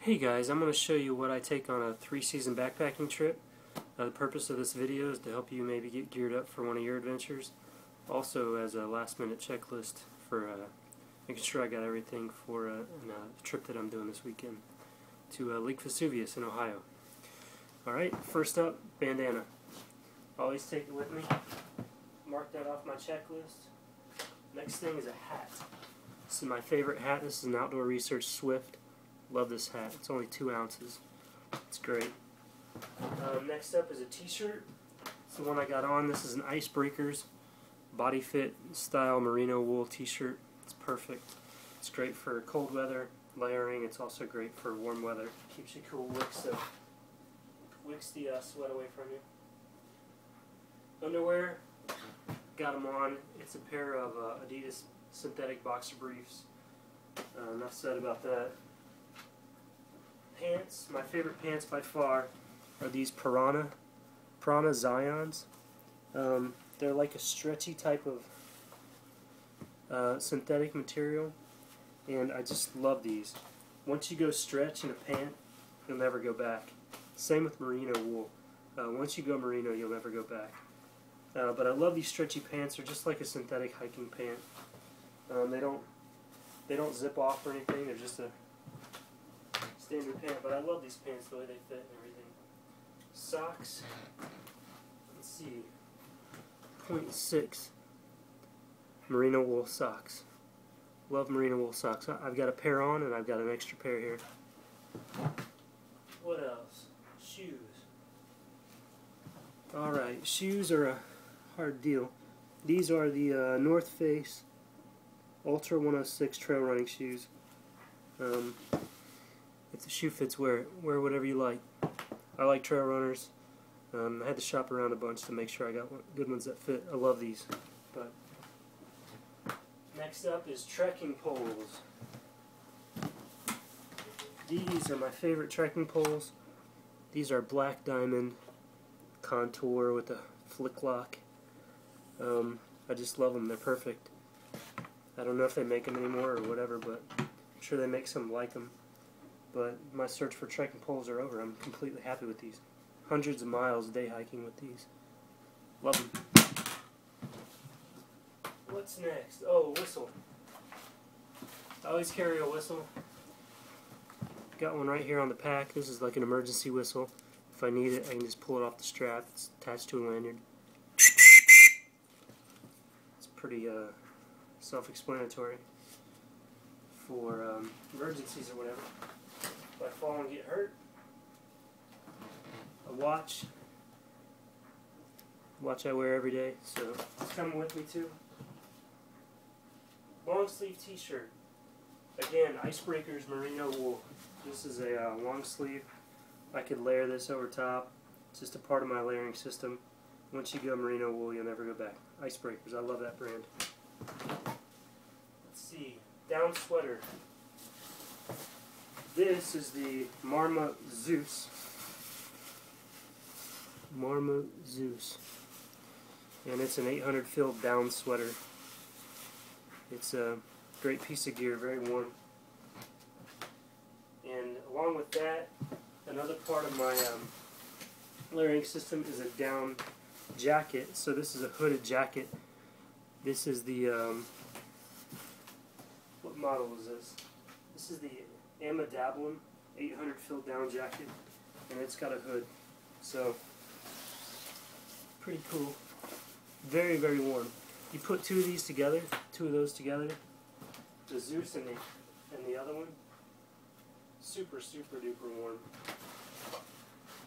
Hey guys, I'm going to show you what I take on a 3-season backpacking trip. The purpose of this video is to help you maybe get geared up for one of your adventures. Also as a last minute checklist for making sure I got everything for a trip that I'm doing this weekend to Lake Vesuvius in Ohio. Alright, first up, bandana. Always take it with me. Mark that off my checklist. Next thing is a hat. This is my favorite hat. This is an Outdoor Research Swift. Love this hat. It's only 2 ounces. It's great. Next up is a t-shirt. It's the one I got on. This is an Icebreakers body fit style merino wool t-shirt. It's perfect. It's great for cold weather, layering. It's also great for warm weather. Keeps you cool, wicks the sweat away from you. Underwear. Got them on. It's a pair of Adidas synthetic boxer briefs. Enough said about that. Pants, my favorite pants by far are these Piranha Zions. They're like a stretchy type of synthetic material, and I just love these. Once you go stretch in a pant, you'll never go back. Same with merino wool. Once you go merino, you'll never go back. But I love these stretchy pants. They're just like a synthetic hiking pant. They don't zip off or anything. They're just a standard pant, but I love these pants, the way they fit and everything. Socks, let's see, 0.6 merino wool socks. Love merino wool socks. I've got a pair on and I've got an extra pair here. What else? Shoes. Alright, shoes are a hard deal. These are the North Face Ultra 106 trail running shoes. If the shoe fits, wear whatever you like. I like trail runners. I had to shop around a bunch to make sure I got good ones that fit. I love these. But next up is trekking poles. These are my favorite trekking poles. These are Black Diamond contour with a flick lock. I just love them. They're perfect. I don't know if they make them anymore or whatever, but I'm sure they make some like them. But my search for trekking poles are over. I'm completely happy with these. Hundreds of miles day hiking with these. Love them. What's next? Oh, whistle. I always carry a whistle. Got one right here on the pack. This is like an emergency whistle. If I need it, I can just pull it off the strap. It's attached to a lanyard. It's pretty self-explanatory for emergencies or whatever. If I fall and get hurt. A watch I wear every day, so it's coming with me too. Long sleeve t-shirt. Again, Icebreakers merino wool. This is a long sleeve. I could layer this over top. It's just a part of my layering system. Once you go merino wool, you'll never go back. Icebreakers, I love that brand. Let's see, down sweater. This is the Marmot Zeus. Marmot Zeus. And it's an 800 filled down sweater. It's a great piece of gear, very warm. And along with that, another part of my layering system is a down jacket. So this is a hooded jacket. This is the, what model is this? This is the Amadablum 800 filled down jacket, and it's got a hood, so pretty cool. Very, very warm. You put two of those together, the Zeus and the other one, super, super duper warm.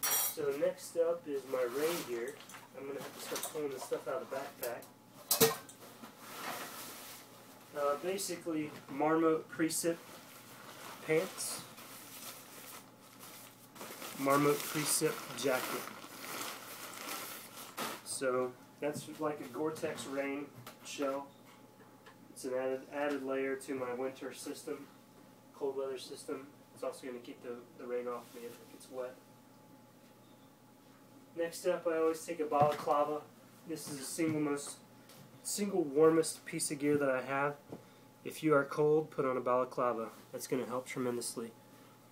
So next up is my rain gear. I'm going to have to start pulling this stuff out of the backpack. Basically, Marmot Precip pants, Marmot Precip jacket. So that's like a Gore-Tex rain shell. It's an added layer to my winter system, cold weather system. It's also going to keep the rain off me if it gets wet. Next up, I always take a balaclava. This is the single warmest piece of gear that I have. If you are cold, put on a balaclava. That's going to help tremendously.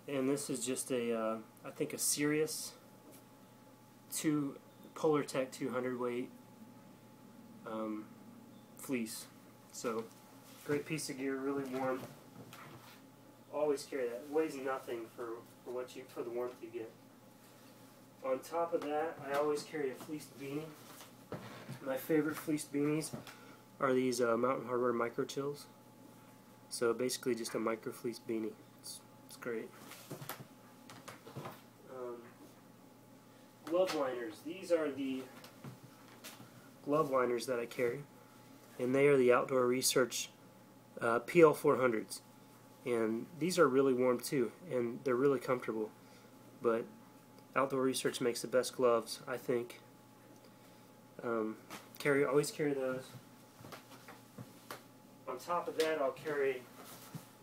and this is just a I think a Sirius Polartec 200 weight fleece. So great piece of gear, really warm. Always carry that. It weighs nothing for the warmth you get. On top of that, I always carry a fleeced beanie. My favorite fleeced beanies are these Mountain Hardwear Micro Chills. So basically just a micro fleece beanie. It's great. Glove liners. These are the glove liners that I carry, and they are the Outdoor Research PL400s. And these are really warm too, and they're really comfortable. But Outdoor Research makes the best gloves, I think. Always carry those. On top of that, I'll carry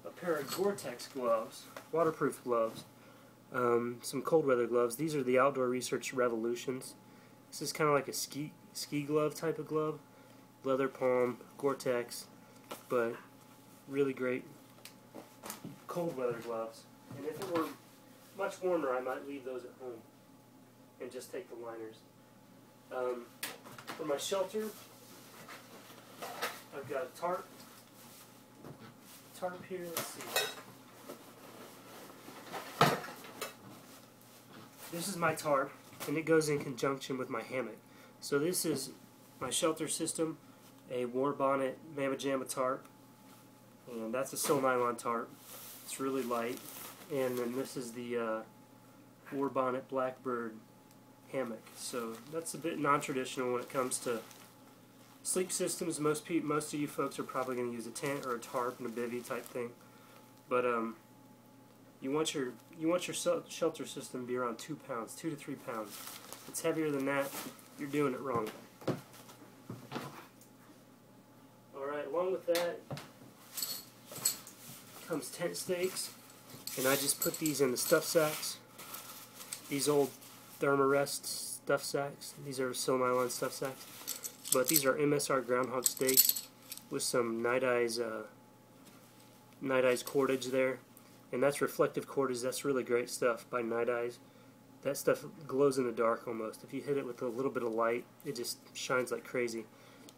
a pair of Gore-Tex gloves, waterproof gloves, some cold weather gloves. These are the Outdoor Research Revolutions. This is kind of like a ski glove type of glove, leather palm, Gore-Tex, but really great cold weather gloves. And if it were much warmer, I might leave those at home and just take the liners. For my shelter, I've got a tarp here. Let's see. This is my tarp, and it goes in conjunction with my hammock. So this is my shelter system, a War Bonnet Mamma Jamma tarp, and that's a Sil Nylon tarp. It's really light. And then this is the War Bonnet Blackbird hammock. So that's a bit non-traditional when it comes to sleep systems. Most of you folks are probably going to use a tent or a tarp and a bivvy type thing. But you want your shelter system to be around 2 pounds, 2 to 3 pounds. If it's heavier than that, you're doing it wrong. Alright, along with that comes tent stakes, and I just put these in the stuff sacks. These old Thermarest stuff sacks. These are Sil Nylon stuff sacks. But these are MSR groundhog stakes with some night eyes cordage there. And that's reflective cordage. That's really great stuff by Night Eyes. That stuff glows in the dark almost. If you hit it with a little bit of light, it just shines like crazy.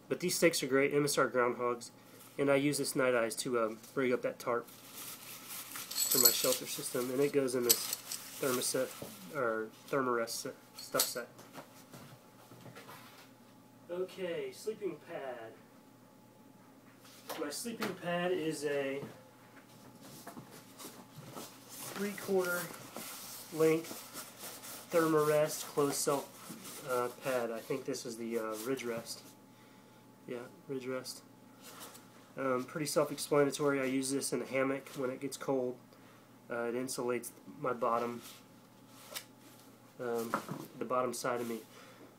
But these stakes are great, MSR groundhogs. And I use this Night Eyes to rig up that tarp for my shelter system. And it goes in this Thermarest stuff set. Okay, sleeping pad. My sleeping pad is a 3/4 length Thermarest closed cell pad. I think this is the Ridge Rest. Yeah, Ridge Rest. Pretty self-explanatory. I use this in a hammock when it gets cold. It insulates my bottom, the bottom side of me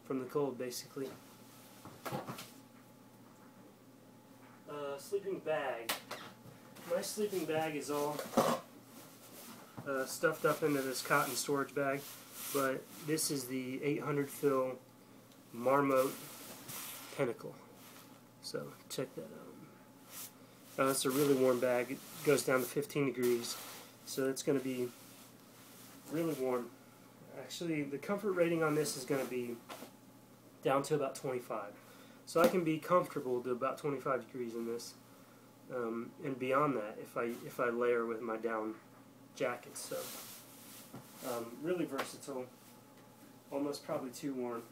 from the cold, basically. Sleeping bag. My sleeping bag is all stuffed up into this cotton storage bag, but this is the 800 fill Marmot Pinnacle. So check that out. It's a really warm bag. It goes down to 15 degrees, so it's going to be really warm. Actually, the comfort rating on this is going to be down to about 25. So I can be comfortable to about 25 degrees in this, and beyond that if I layer with my down jackets. So really versatile. Almost probably too warm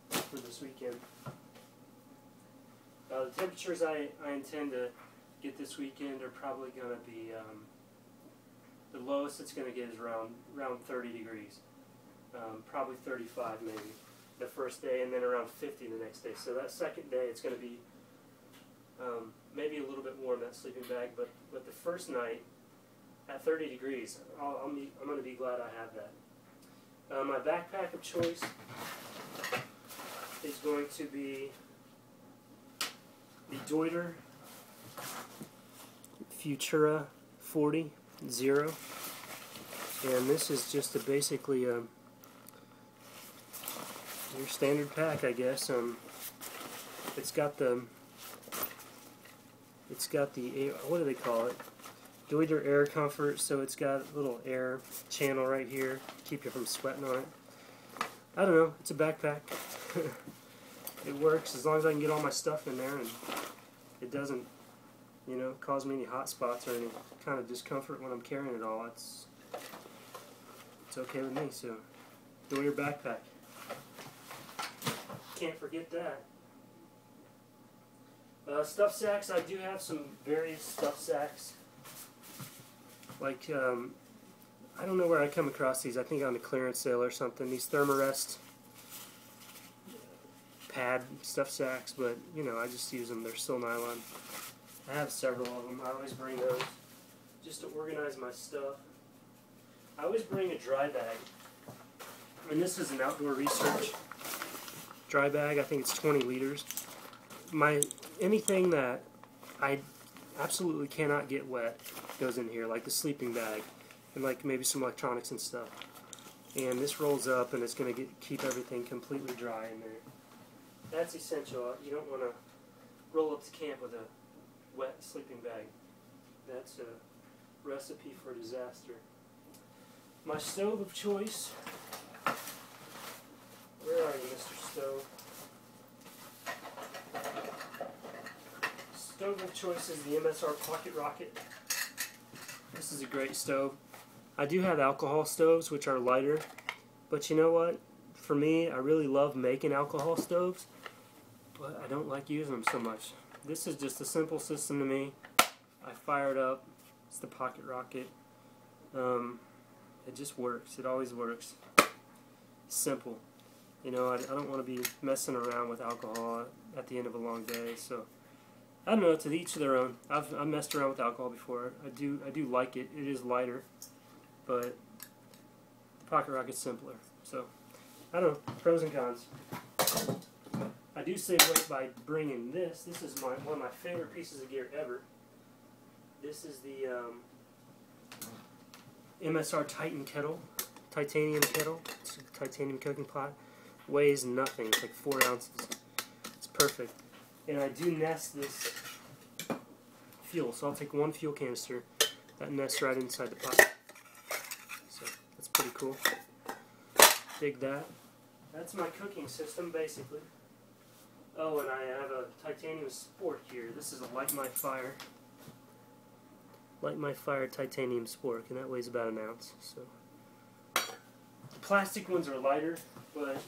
for this weekend. The temperatures I intend to get this weekend are probably going to be the lowest it's going to get is around 30 degrees, probably 35 maybe the first day, and then around 50 the next day. So that second day it's going to be maybe a little bit warm, that sleeping bag, but the first night at 30 degrees, I'm going to be glad I have that. My backpack of choice is going to be the Deuter Futura 40 Zero, and this is just basically your standard pack, I guess. It's got the what do they call it? Dual liter air comfort, so it's got a little air channel right here, keep you from sweating on it. I don't know, it's a backpack. It works as long as I can get all my stuff in there and it doesn't, you know, cause me any hot spots or any kind of discomfort when I'm carrying it all. It's okay with me. So, dual liter backpack. Can't forget that. Stuff sacks, I do have some various stuff sacks. Like, I don't know where I come across these. I think on a clearance sale or something. These Thermarest pad stuff sacks, but you know, I just use them. They're still nylon. I have several of them. I always bring those just to organize my stuff. I always bring a dry bag, and this is an Outdoor Research dry bag. I think it's 20 liters. Anything that I absolutely cannot get wet goes in here, like the sleeping bag, and like maybe some electronics and stuff. And this rolls up, and it's going to keep everything completely dry in there. That's essential. You don't want to roll up to camp with a wet sleeping bag. That's a recipe for disaster. My stove of choice. Where are you, Mr. Stove? Stove of choice is the MSR Pocket Rocket. This is a great stove. I do have alcohol stoves, which are lighter, but you know what? For me, I really love making alcohol stoves, but I don't like using them so much. This is just a simple system to me. I fire it up. It's the Pocket Rocket. It just works. It always works. It's simple. You know, I don't want to be messing around with alcohol at the end of a long day, so I don't know, to each their own. I've messed around with alcohol before. I do like it. It is lighter, but the Pocket Rocket's simpler. So, I don't know, pros and cons. I do save weight by bringing this. This is one of my favorite pieces of gear ever. This is the MSR Titan kettle, titanium kettle. It's a titanium cooking pot. Weighs nothing. It's like 4 ounces. It's perfect. And I do nest this fuel, so I'll take one fuel canister that nests right inside the pot. So that's pretty cool. Dig that. That's my cooking system, basically. Oh, and I have a titanium spork here. This is a Light My Fire titanium spork, and that weighs about 1 ounce. So the plastic ones are lighter, but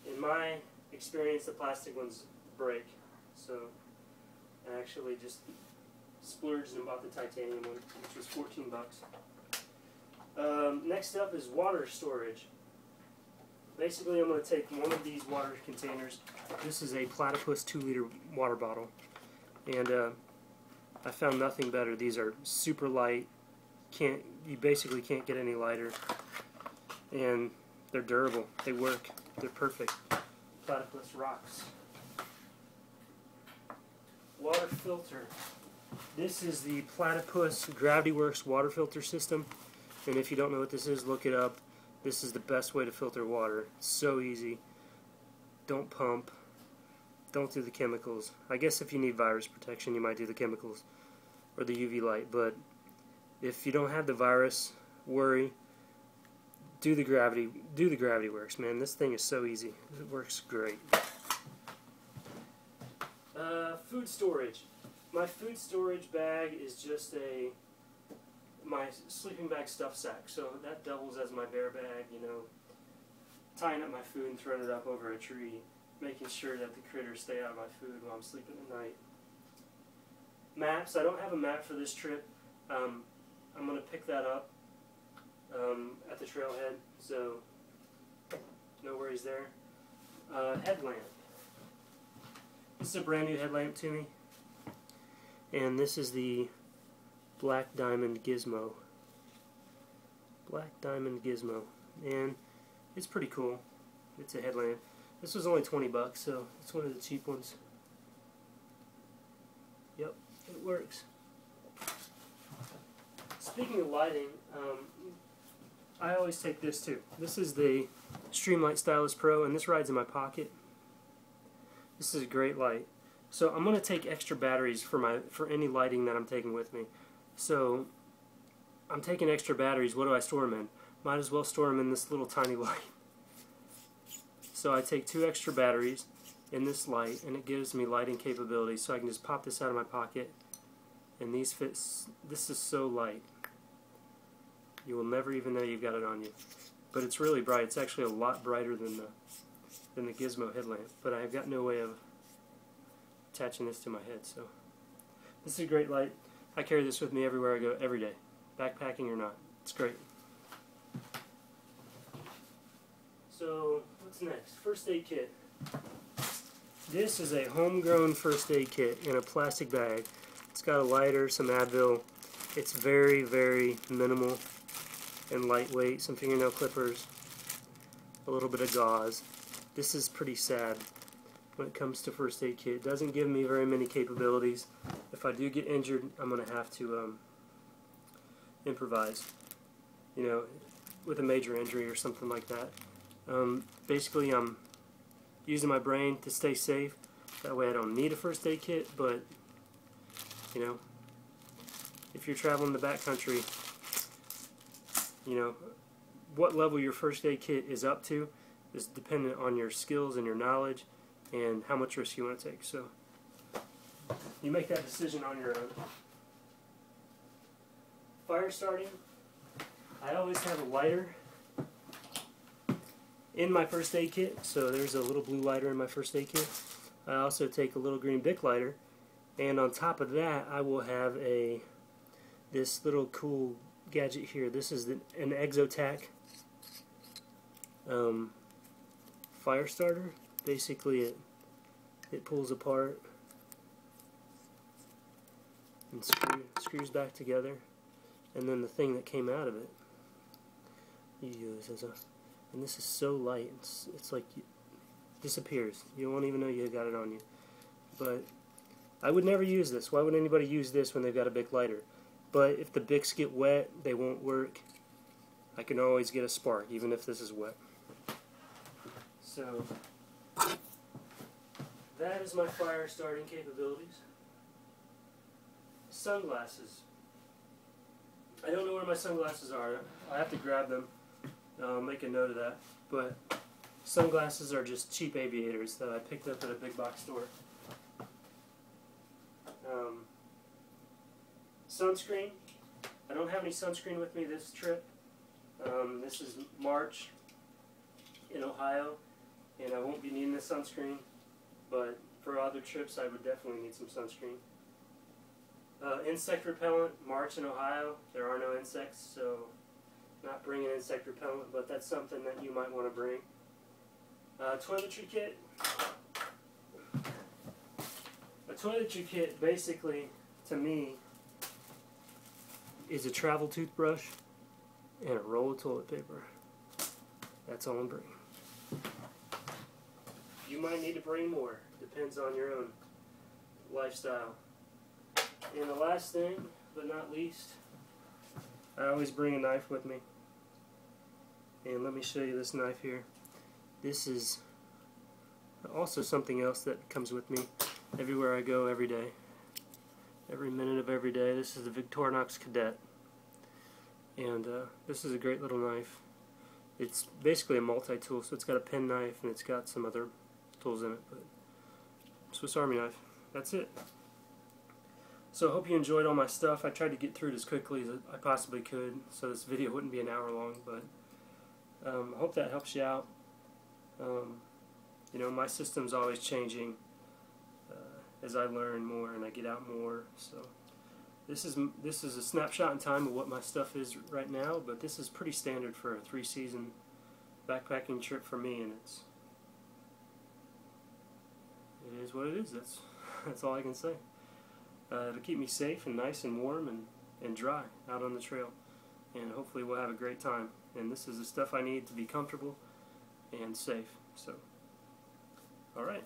in my experience, the plastic ones break. So I actually just splurged and bought the titanium one, which was 14 bucks. Next up is water storage. Basically, I'm going to take one of these water containers. This is a Platypus 2-liter water bottle, and I found nothing better. These are super light. You basically can't get any lighter, and they're durable. They work. They're perfect. Platypus rocks. Water filter. This is the Platypus Gravity Works water filter system, and if you don't know what this is, look it up. This is the best way to filter water. It's so easy. Don't pump. Don't do the chemicals. I guess if you need virus protection, you might do the chemicals or the UV light, but if you don't have the virus, worry. Do the Gravity Works, man. This thing is so easy. It works great. Food storage. My food storage bag is just my sleeping bag stuff sack, so that doubles as my bear bag, you know, tying up my food and throwing it up over a tree, making sure that the critters stay out of my food while I'm sleeping at night. Maps. I don't have a map for this trip. I'm going to pick that up at the trailhead, so no worries there. Headlamp. This is a brand new headlamp to me, and this is the Black Diamond Gizmo. Black Diamond Gizmo, and it's pretty cool. It's a headlamp. This was only 20 bucks, so it's one of the cheap ones. Yep, it works. Speaking of lighting, I always take this too. This is the Streamlight Stylus Pro, and this rides in my pocket. This is a great light. So I'm going to take extra batteries for any lighting that I'm taking with me. So I'm taking extra batteries. What do I store them in? Might as well store them in this little tiny light. So I take 2 extra batteries in this light, and it gives me lighting capabilities. So I can just pop this out of my pocket, and these fits. This is so light, you will never even know you've got it on you. But it's really bright. It's actually a lot brighter than the Gizmo headlamp. But I've got no way of attaching this to my head. So this is a great light. I carry this with me everywhere I go, every day, backpacking or not. It's great. So what's next? First aid kit. This is a homegrown first aid kit in a plastic bag. It's got a lighter, some Advil. It's very, very minimal and lightweight. Some fingernail clippers, a little bit of gauze. This is pretty sad when it comes to first aid kit. It doesn't give me very many capabilities. If I do get injured, I'm going to have to improvise, you know, with a major injury or something like that. Basically, I'm using my brain to stay safe. That way I don't need a first aid kit, but, you know, if you're traveling the backcountry, you know, what level your first aid kit is up to is dependent on your skills and your knowledge and how much risk you want to take. So you make that decision on your own. Fire starting, I always have a lighter in my first aid kit. So there's a little blue lighter in my first aid kit. I also take a little green Bic lighter, and on top of that I will have this little cool gadget here. This is an Exotac fire starter. Basically it pulls apart and screws back together, and then the thing that came out of it you use as a, and this is so light, it's like it disappears. You won't even know you got it on you. But I would never use this. Why would anybody use this when they've got a Bic lighter? But if the Bics get wet, they won't work. I can always get a spark, even if this is wet. So that is my fire starting capabilities. Sunglasses. I don't know where my sunglasses are. I have to grab them. I'll make a note of that. But sunglasses are just cheap aviators that I picked up at a big box store. Sunscreen. I don't have any sunscreen with me this trip. This is March in Ohio, and I won't be needing the sunscreen, but for other trips I would definitely need some sunscreen. Insect repellent. March in Ohio, there are no insects, so not bringing insect repellent, but that's something that you might want to bring. Toiletry kit. A toiletry kit, basically, to me, is a travel toothbrush and a roll of toilet paper. That's all I'm bringing. You might need to bring more. Depends on your own lifestyle. And the last thing, but not least, I always bring a knife with me. And let me show you this knife here. This is also something else that comes with me everywhere I go, every day. Every minute of every day. This is the Victorinox Cadet. And this is a great little knife. It's basically a multi-tool, so it's got a pen knife and it's got some other tools in it. But Swiss Army knife. That's it. So I hope you enjoyed all my stuff. I tried to get through it as quickly as I possibly could, so this video wouldn't be an hour long, but I hope that helps you out. You know, my system's always changing as I learn more and I get out more. So this is a snapshot in time of what my stuff is right now, but this is pretty standard for a 3-season backpacking trip for me, and it is what it is. That's all I can say. It'll keep me safe and nice and warm and dry out on the trail, and hopefully we'll have a great time. And this is the stuff I need to be comfortable and safe. So, alright,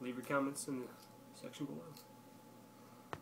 leave your comments in the section below.